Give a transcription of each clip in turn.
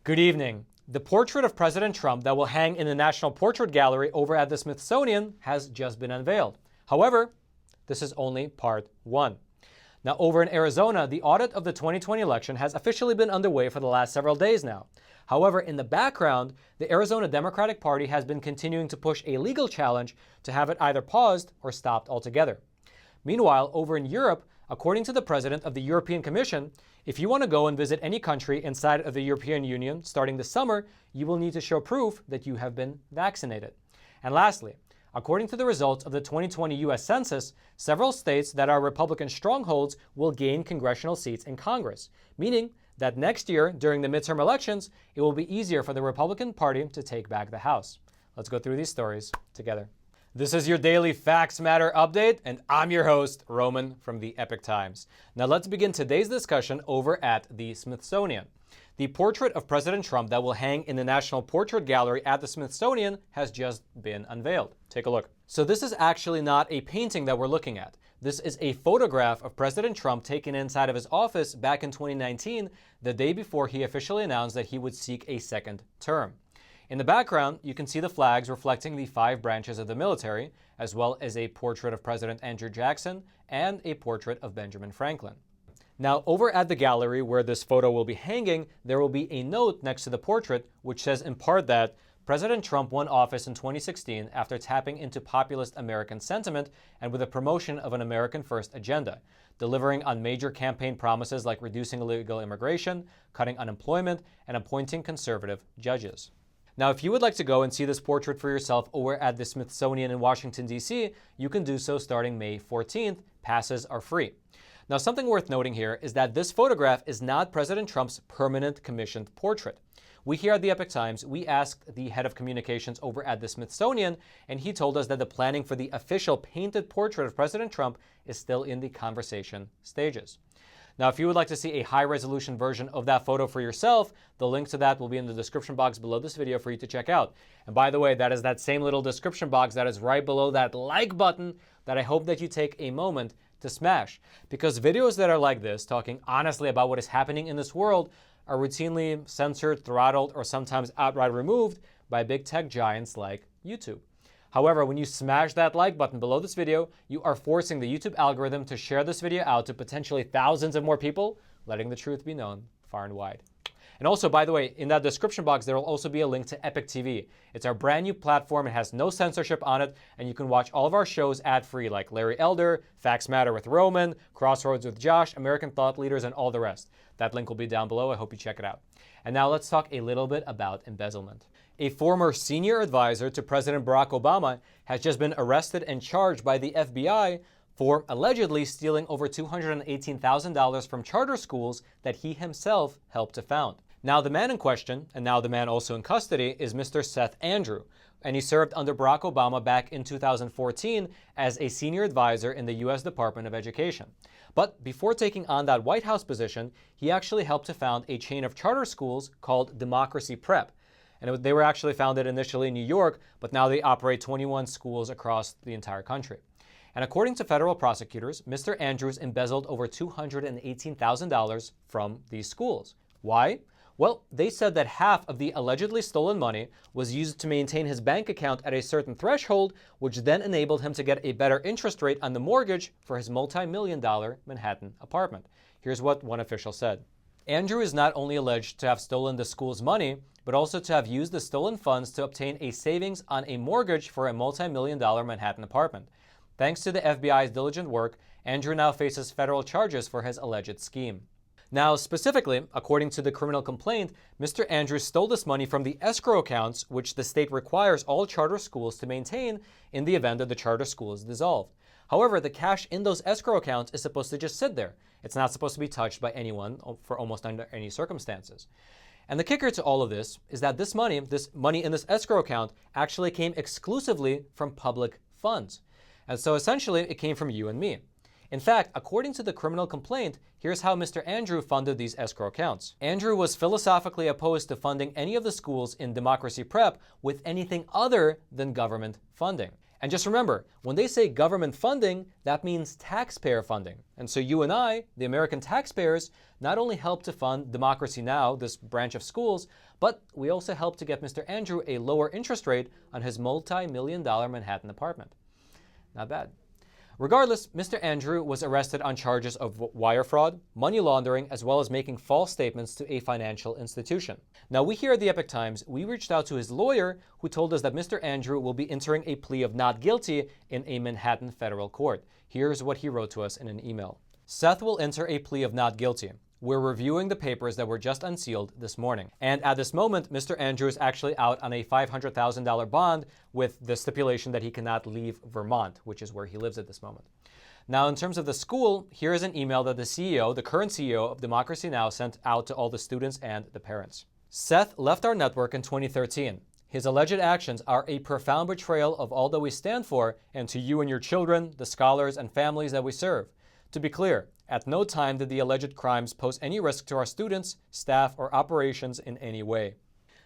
Good evening. The portrait of President Trump that will hang in the National Portrait Gallery over at the Smithsonian has just been unveiled. However, this is only part one. Now, over in Arizona, the audit of the 2020 election has officially been underway for the last several days now. However, in the background, the Arizona Democratic Party has been continuing to push a legal challenge to have it either paused or stopped altogether. Meanwhile, over in Europe, according to the president of the European Commission, if you want to go and visit any country inside of the European Union starting this summer, you will need to show proof that you have been vaccinated. And lastly, according to the results of the 2020 U.S. Census, several states that are Republican strongholds will gain congressional seats in Congress, meaning that next year, during the midterm elections, it will be easier for the Republican Party to take back the House. Let's go through these stories together. This is your daily Facts Matter update, and I'm your host, Roman from the Epoch Times. Now let's begin today's discussion over at the Smithsonian. The portrait of President Trump that will hang in the National Portrait Gallery at the Smithsonian has just been unveiled. Take a look. So this is actually not a painting that we're looking at. This is a photograph of President Trump taken inside of his office back in 2019, the day before he officially announced that he would seek a second term. In the background, you can see the flags reflecting the 5 branches of the military, as well as a portrait of President Andrew Jackson and a portrait of Benjamin Franklin. Now, over at the gallery where this photo will be hanging, there will be a note next to the portrait which says in part that President Trump won office in 2016 after tapping into populist American sentiment and with the promotion of an American First agenda, delivering on major campaign promises like reducing illegal immigration, cutting unemployment, and appointing conservative judges. Now, if you would like to go and see this portrait for yourself over at the Smithsonian in Washington, D.C., you can do so starting May 14th. Passes are free. Now, something worth noting here is that this photograph is not President Trump's permanent commissioned portrait. We here at the Epoch Times, we asked the head of communications over at the Smithsonian, and he told us that the planning for the official painted portrait of President Trump is still in the conversation stages. Now, if you would like to see a high-resolution version of that photo for yourself, the link to that will be in the description box below this video for you to check out. And by the way, that is that same little description box that is right below that like button that I hope that you take a moment to smash. Because videos that are like this, talking honestly about what is happening in this world, are routinely censored, throttled, or sometimes outright removed by big tech giants like YouTube. However, when you smash that like button below this video, you are forcing the YouTube algorithm to share this video out to potentially thousands of more people, letting the truth be known far and wide. And also, by the way, in that description box, there will also be a link to Epoch TV. It's our brand new platform. It has no censorship on it, and you can watch all of our shows ad-free, like Larry Elder, Facts Matter with Roman, Crossroads with Josh, American Thought Leaders, and all the rest. That link will be down below. I hope you check it out. And now let's talk a little bit about embezzlement. A former senior advisor to President Barack Obama has just been arrested and charged by the FBI for allegedly stealing over $218,000 from charter schools that he himself helped to found. Now, the man in question, and now the man also in custody, is Mr. Seth Andrew, and he served under Barack Obama back in 2014 as a senior advisor in the U.S. Department of Education. But before taking on that White House position, he actually helped to found a chain of charter schools called Democracy Prep. And they were actually founded initially in New York, but now they operate 21 schools across the entire country. And according to federal prosecutors, Mr. Andrews embezzled over $218,000 from these schools. Why? Well, they said that half of the allegedly stolen money was used to maintain his bank account at a certain threshold, which then enabled him to get a better interest rate on the mortgage for his multi-million-dollar Manhattan apartment. Here's what one official said. Andrew is not only alleged to have stolen the school's money, but also to have used the stolen funds to obtain a savings on a mortgage for a multi-million-dollar Manhattan apartment. Thanks to the FBI's diligent work, Andrew now faces federal charges for his alleged scheme. Now, specifically, according to the criminal complaint, Mr. Andrews stole this money from the escrow accounts, which the state requires all charter schools to maintain in the event that the charter school is dissolved. However, the cash in those escrow accounts is supposed to just sit there. It's not supposed to be touched by anyone for almost under any circumstances. And the kicker to all of this is that this money in this escrow account actually came exclusively from public funds. And so essentially, it came from you and me. In fact, according to the criminal complaint, here's how Mr. Andrew funded these escrow accounts. Andrew was philosophically opposed to funding any of the schools in Democracy Prep with anything other than government funding. And just remember, when they say government funding, that means taxpayer funding. And so you and I, the American taxpayers, not only help to fund Democracy Now!, this branch of schools, but we also help to get Mr. Andrew a lower interest rate on his multi-million-dollar Manhattan apartment. Not bad. Regardless, Mr. Andrew was arrested on charges of wire fraud, money laundering, as well as making false statements to a financial institution. Now, we here at the Epoch Times, we reached out to his lawyer, who told us that Mr. Andrew will be entering a plea of not guilty in a Manhattan federal court. Here's what he wrote to us in an email. Seth will enter a plea of not guilty. We're reviewing the papers that were just unsealed this morning. And at this moment, Mr. Andrew is actually out on a $500,000 bond with the stipulation that he cannot leave Vermont, which is where he lives at this moment. Now, in terms of the school, here is an email that the CEO, the current CEO of Democracy Now! Sent out to all the students and the parents. Seth left our network in 2013. His alleged actions are a profound betrayal of all that we stand for and to you and your children, the scholars and families that we serve. To be clear, at no time did the alleged crimes pose any risk to our students, staff, or operations in any way.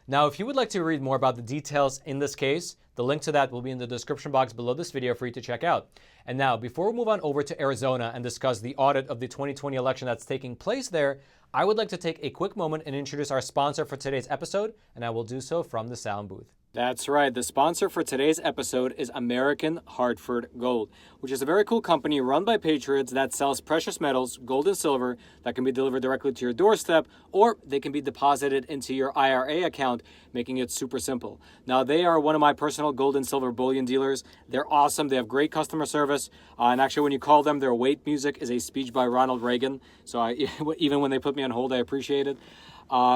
Now, if you would like to read more about the details in this case, the link to that will be in the description box below this video for you to check out. And now, before we move on over to Arizona and discuss the audit of the 2020 election that's taking place there, I would like to take a quick moment and introduce our sponsor for today's episode, and I will do so from the sound booth. That's right. The sponsor for today's episode is American Hartford Gold, which is a very cool company run by patriots that sells precious metals, gold and silver, that can be delivered directly to your doorstep, or they can be deposited into your IRA account, making it super simple. Now, they are one of my personal gold and silver bullion dealers. They're awesome. They have great customer service. And actually, when you call them, their wait music is a speech by Ronald Reagan. So even when they put me on hold, I appreciate it.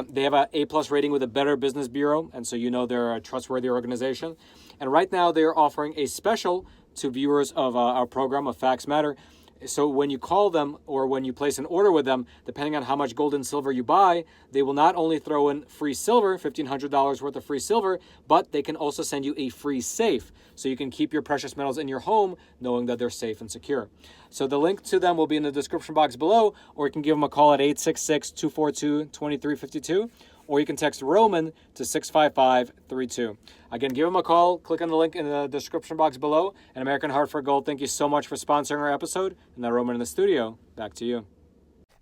They have an A+ rating with the Better Business Bureau, and so you know they're a trustworthy organization. And right now they're offering a special to viewers of our program of Facts Matter. So when you call them or when you place an order with them, depending on how much gold and silver you buy, they will not only throw in free silver, $1,500 worth of free silver, but they can also send you a free safe. So you can keep your precious metals in your home knowing that they're safe and secure. So the link to them will be in the description box below, or you can give them a call at 866-242-2352, or you can text Roman to 65532. Again, give them a call, click on the link in the description box below. And American Hartford Gold, thank you so much for sponsoring our episode. And now, Roman in the studio, back to you.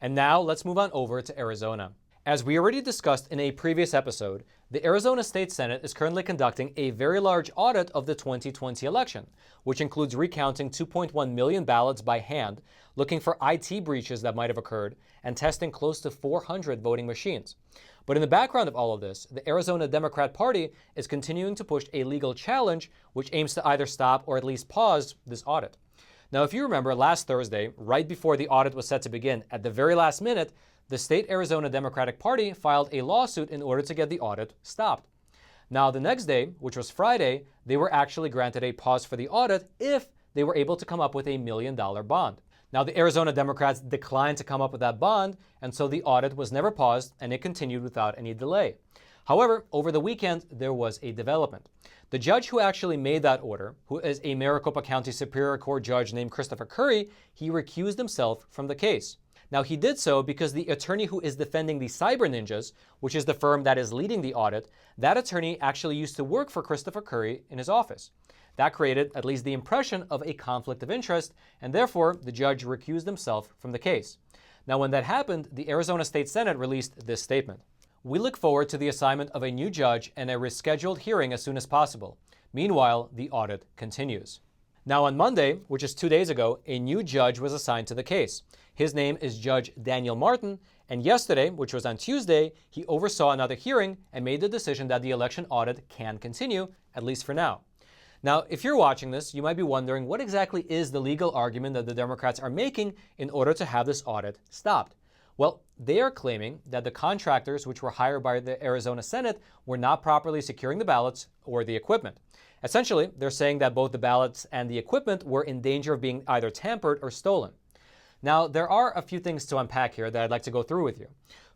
And now let's move on over to Arizona. As we already discussed in a previous episode, the Arizona State Senate is currently conducting a very large audit of the 2020 election, which includes recounting 2.1 million ballots by hand, looking for IT breaches that might have occurred, and testing close to 400 voting machines. But in the background of all of this, the Arizona Democrat Party is continuing to push a legal challenge which aims to either stop or at least pause this audit. Now, if you remember, last Thursday, right before the audit was set to begin, at the very last minute, the state Arizona Democratic Party filed a lawsuit in order to get the audit stopped. Now, the next day, which was Friday, they were actually granted a pause for the audit if they were able to come up with $1 million bond. Now, the Arizona Democrats declined to come up with that bond, and so the audit was never paused, and it continued without any delay. However, over the weekend, there was a development. The judge who actually made that order, who is a Maricopa County Superior Court judge named Christopher Curry, he recused himself from the case. Now, he did so because the attorney who is defending the Cyber Ninjas, which is the firm that is leading the audit, that attorney actually used to work for Christopher Curry in his office. That created at least the impression of a conflict of interest, and therefore the judge recused himself from the case. Now, when that happened, the Arizona State Senate released this statement. We look forward to the assignment of a new judge and a rescheduled hearing as soon as possible. Meanwhile, the audit continues. Now, on Monday, which is 2 days ago, a new judge was assigned to the case. His name is Judge Daniel Martin, and yesterday, which was on Tuesday, he oversaw another hearing and made the decision that the election audit can continue, at least for now. Now, if you're watching this, you might be wondering what exactly is the legal argument that the Democrats are making in order to have this audit stopped. Well, they are claiming that the contractors which were hired by the Arizona Senate were not properly securing the ballots or the equipment. Essentially, they're saying that both the ballots and the equipment were in danger of being either tampered or stolen. Now, there are a few things to unpack here that I'd like to go through with you.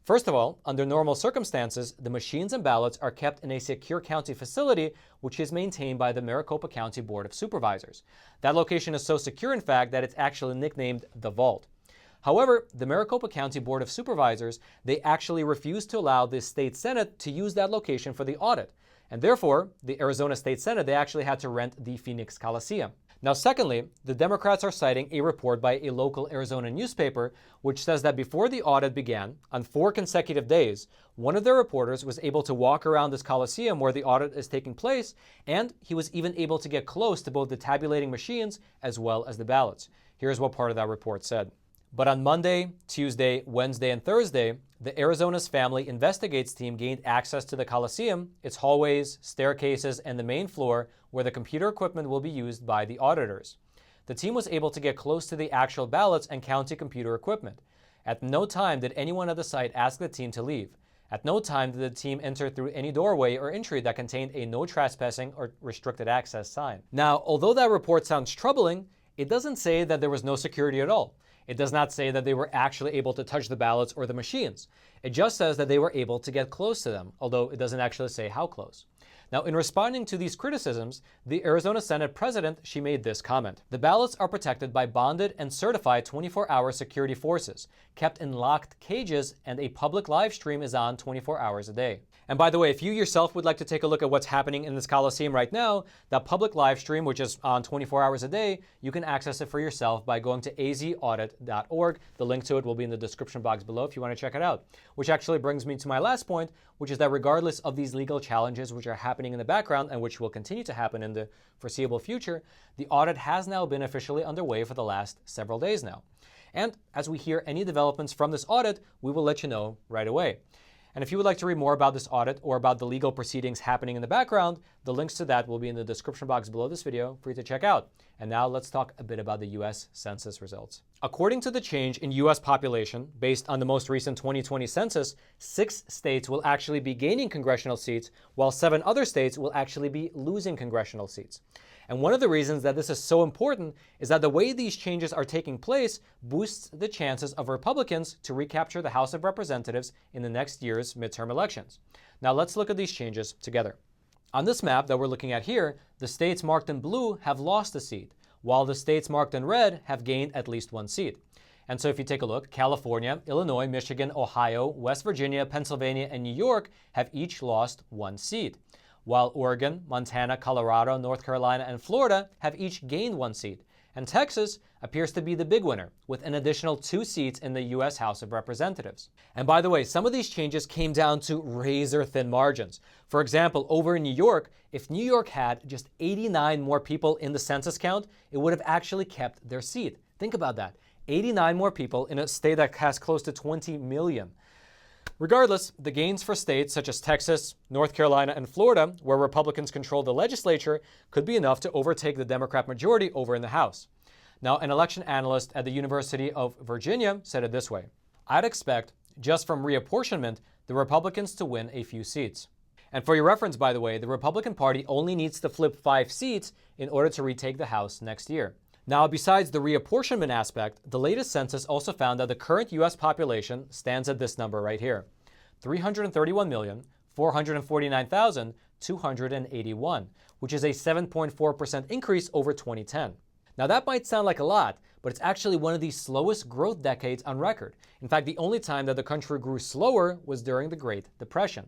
First of all, under normal circumstances, the machines and ballots are kept in a secure county facility, which is maintained by the Maricopa County Board of Supervisors. That location is so secure, in fact, that it's actually nicknamed the Vault. However, the Maricopa County Board of Supervisors, they actually refused to allow the state Senate to use that location for the audit. And therefore, the Arizona State Senate, they actually had to rent the Phoenix Coliseum. Now, secondly, the Democrats are citing a report by a local Arizona newspaper, which says that before the audit began, on 4 consecutive days, one of their reporters was able to walk around this Coliseum where the audit is taking place, and he was even able to get close to both the tabulating machines as well as the ballots. Here's what part of that report said. But on Monday, Tuesday, Wednesday, and Thursday, the Arizona's Family Investigates team gained access to the Coliseum, its hallways, staircases, and the main floor where the computer equipment will be used by the auditors. The team was able to get close to the actual ballots and county computer equipment. At no time did anyone at the site ask the team to leave. At no time did the team enter through any doorway or entry that contained a no trespassing or restricted access sign. Now, although that report sounds troubling, it doesn't say that there was no security at all. It does not say that they were actually able to touch the ballots or the machines. It just says that they were able to get close to them, although it doesn't actually say how close. Now, in responding to these criticisms, the Arizona Senate president, she made this comment. The ballots are protected by bonded and certified 24-hour security forces, kept in locked cages, and a public live stream is on 24 hours a day. And by the way, if you yourself would like to take a look at what's happening in this Coliseum right now, that public live stream, which is on 24 hours a day, you can access it for yourself by going to azaudit.org. The link to it will be in the description box below if you want to check it out. Which actually brings me to my last point, which is that regardless of these legal challenges which are happening in the background and which will continue to happen in the foreseeable future, the audit has now been officially underway for the last several days now. And as we hear any developments from this audit, we will let you know right away. And if you would like to read more about this audit or about the legal proceedings happening in the background, the links to that will be in the description box below this video for you to check out. And now let's talk a bit about the U.S. Census results. According to the change in U.S. population, based on the most recent 2020 census, 6 states will actually be gaining congressional seats, while 7 other states will actually be losing congressional seats. And one of the reasons that this is so important is that the way these changes are taking place boosts the chances of Republicans to recapture the House of Representatives in the next year's midterm elections. Now let's look at these changes together. On this map that we're looking at here, the states marked in blue have lost a seat, while the states marked in red have gained at least 1 seat. And so if you take a look, California, Illinois, Michigan, Ohio, West Virginia, Pennsylvania, and New York have each lost 1 seat, while Oregon, Montana, Colorado, North Carolina, and Florida have each gained 1 seat. And Texas appears to be the big winner, with an additional 2 seats in the U.S. House of Representatives. And by the way, some of these changes came down to razor-thin margins. For example, over in New York, if New York had just 89 more people in the census count, it would have actually kept their seat. Think about that. 89 more people in a state that has close to 20 million. Regardless, the gains for states such as Texas, North Carolina, and Florida, where Republicans control the legislature, could be enough to overtake the Democrat majority over in the House. Now, an election analyst at the University of Virginia said it this way: I'd expect, just from reapportionment, the Republicans to win a few seats. And for your reference, by the way, the Republican Party only needs to flip 5 seats in order to retake the House next year. Now, besides the reapportionment aspect, the latest census also found that the current U.S. population stands at this number right here, 331,449,281, which is a 7.4% increase over 2010. Now, that might sound like a lot, but it's actually one of the slowest growth decades on record. In fact, the only time that the country grew slower was during the Great Depression.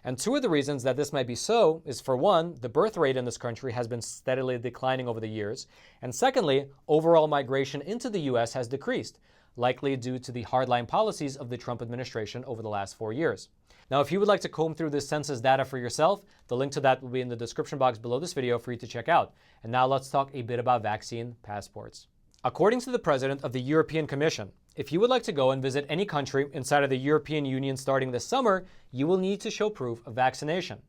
And 2 of the reasons that this might be so is, for one, the birth rate in this country has been steadily declining over the years, and secondly, overall migration into the U.S. has decreased, likely due to the hardline policies of the Trump administration over the last 4 years. Now, if you would like to comb through this census data for yourself, the link to that will be in the description box below this video for you to check out. And now let's talk a bit about vaccine passports. According to the president of the European Commission, if you would like to go and visit any country inside of the European Union starting this summer, you will need to show proof of vaccination.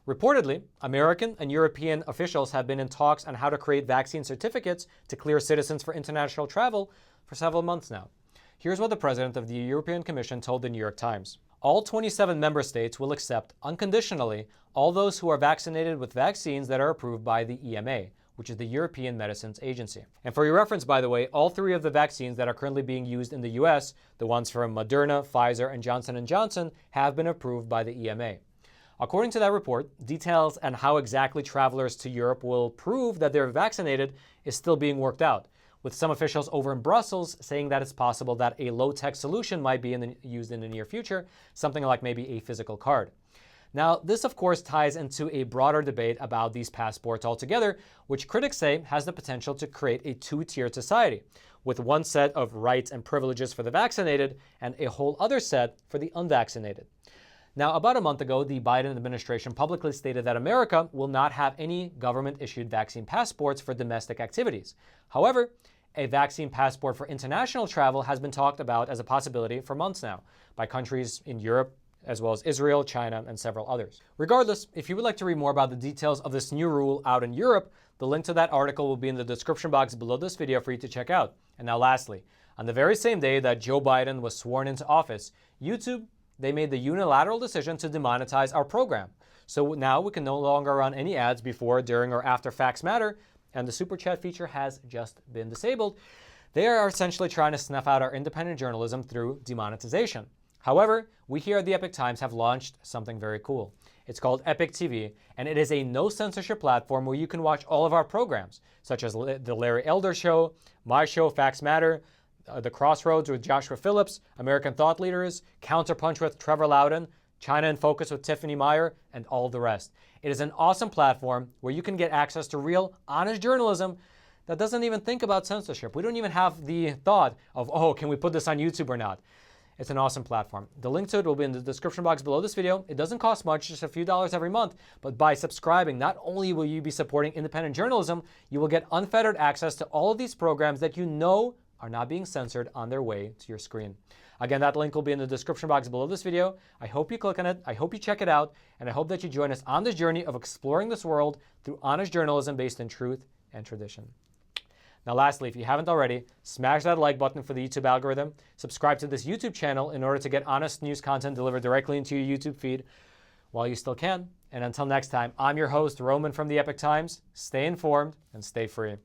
Reportedly, American and European officials have been in talks on how to create vaccine certificates to clear citizens for international travel for several months now. Here's what the president of the European Commission told the New York Times. All 27 member states will accept, unconditionally, all those who are vaccinated with vaccines that are approved by the EMA, which is the European Medicines Agency. And for your reference, by the way, all 3 of the vaccines that are currently being used in the U.S., the ones from Moderna, Pfizer, and Johnson & Johnson, have been approved by the EMA. According to that report, details on how exactly travelers to Europe will prove that they're vaccinated is still being worked out, with some officials over in Brussels saying that it's possible that a low-tech solution might be used in the near future, something like maybe a physical card. Now, this of course ties into a broader debate about these passports altogether, which critics say has the potential to create a two-tiered society, with one set of rights and privileges for the vaccinated and a whole other set for the unvaccinated. Now, about a month ago, the Biden administration publicly stated that America will not have any government-issued vaccine passports for domestic activities. However, a vaccine passport for international travel has been talked about as a possibility for months now by countries in Europe, as well as Israel, China, and several others. Regardless, if you would like to read more about the details of this new rule out in Europe, the link to that article will be in the description box below this video for you to check out. And now lastly, on the very same day that Joe Biden was sworn into office, YouTube, they made the unilateral decision to demonetize our program. So now we can no longer run any ads before, during, or after Facts Matter, and the Super Chat feature has just been disabled. They are essentially trying to snuff out our independent journalism through demonetization. However, we here at the Epoch Times have launched something very cool. It's called Epoch TV, and it is a no-censorship platform where you can watch all of our programs, such as The Larry Elder Show, my show, Facts Matter, The Crossroads with Joshua Phillips, American Thought Leaders, Counterpunch with Trevor Loudon, China in Focus with Tiffany Meyer, and all the rest. It is an awesome platform where you can get access to real, honest journalism that doesn't even think about censorship. We don't even have the thought of, oh, can we put this on YouTube or not? It's an awesome platform. The link to it will be in the description box below this video. It doesn't cost much, just a few dollars every month. But by subscribing, not only will you be supporting independent journalism, you will get unfettered access to all of these programs that you know are not being censored on their way to your screen. Again, that link will be in the description box below this video. I hope you click on it. I hope you check it out. And I hope that you join us on this journey of exploring this world through honest journalism based in truth and tradition. Now, lastly, if you haven't already, smash that like button for the YouTube algorithm. Subscribe to this YouTube channel in order to get honest news content delivered directly into your YouTube feed while you still can. And until next time, I'm your host, Roman from the Epoch Times. Stay informed and stay free.